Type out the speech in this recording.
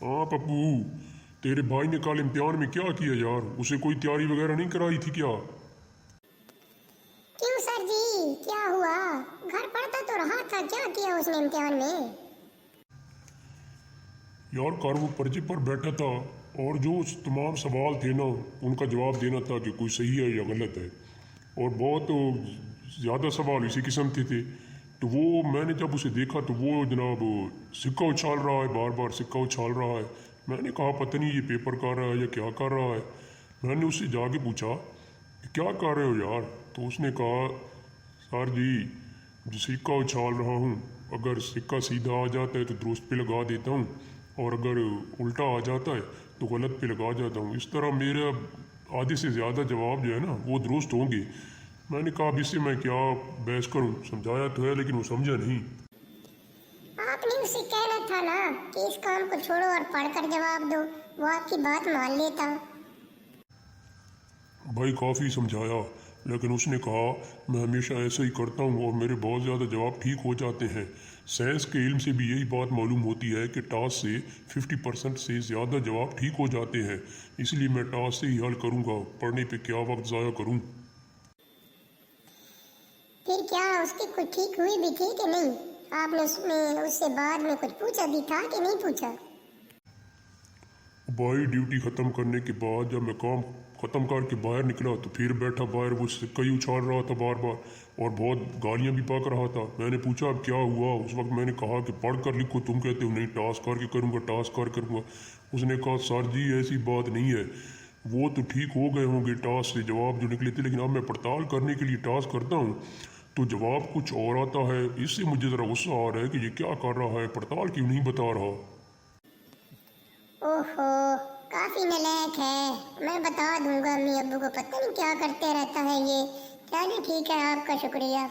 हाँ पप्पू, तेरे भाई ने कल इम्तिहान में क्या किया यार? उसे कोई तैयारी वगैरह नहीं कराई थी क्या? क्यों सर जी, क्या हुआ? घर पढ़ता तो रहा था, क्या किया उसने इम्तिहान में? यार कार वो पर्चे पर बैठा था और जो तमाम सवाल थे ना उनका जवाब देना था कि कोई सही है या गलत है। और बहुत ज़्यादा सवाल इसी किस्म के थे। तो वो मैंने जब उसे देखा तो वो जनाब सिक्का उछाल रहा है, बार बार सिक्का उछाल रहा है। मैंने कहा पता नहीं ये पेपर कर रहा है या क्या कर रहा है। मैंने उससे जाके पूछा कि क्या कर रहे हो यार? तो उसने कहा सर जी जो सिक्का उछाल रहा हूँ, अगर सिक्का सीधा आ जाता है तो दुरुस्त पे लगा देता हूँ और अगर उल्टा आ जाता है तो गलत पे लगा जाता हूँ। इस तरह मेरा आधे से ज़्यादा जवाब जो है ना वो दुरुस्त होंगे। मैंने कहा अब इससे मैं क्या बहस करूँ, समझाया तो है लेकिन वो समझा नहीं। आपने उसे कहना था ना कि इस काम को छोड़ो और पढ़कर जवाब दो, वो आपकी बात मान लेता। भाई काफ़ी समझाया लेकिन उसने कहा मैं हमेशा ऐसा ही करता हूँ और मेरे बहुत ज़्यादा जवाब ठीक हो जाते हैं। साइंस के इल्म से भी यही बात मालूम होती है कि टास्क से 50% से ज़्यादा जवाब ठीक हो जाते हैं। इसलिए मैं टास्क से ही हल करूँगा, पढ़ने पे क्या वक्त ज़ाया करूँ। फिर क्या उसकी कुछ ठीक हुई भी थी कि नहीं? आपने उससे बाद में कुछ पूछा भी था कि नहीं पूछा? भाई ड्यूटी ख़त्म करने के बाद जब मैं काम ख़त्म करके बाहर निकला तो फिर बैठा बाहर वो सिक्का ही उछाल रहा था बार बार और बहुत गालियाँ भी पाक रहा था। मैंने पूछा अब क्या हुआ? उस वक्त मैंने कहा कि पढ़ कर लिखो, तुम कहते हो नहीं टास्क करके करूँगा, टास्क कर करूँगा। उसने कहा सर जी ऐसी बात नहीं है, वो तो ठीक हो गए होंगे टास्क से जवाब जो निकले थे, लेकिन अब मैं पड़ताल करने के लिए टास्क करता हूँ तो जवाब कुछ और आता है। इससे मुझे ज़रा गुस्सा आ रहा है कि ये क्या कर रहा है, पड़ताल क्यों नहीं बता रहा। ओहो, काफी नालायक है। मैं बता दूंगा अम्मी अब्बू को, पता नहीं क्या करते रहता है ये। चलिए ठीक है, आपका शुक्रिया।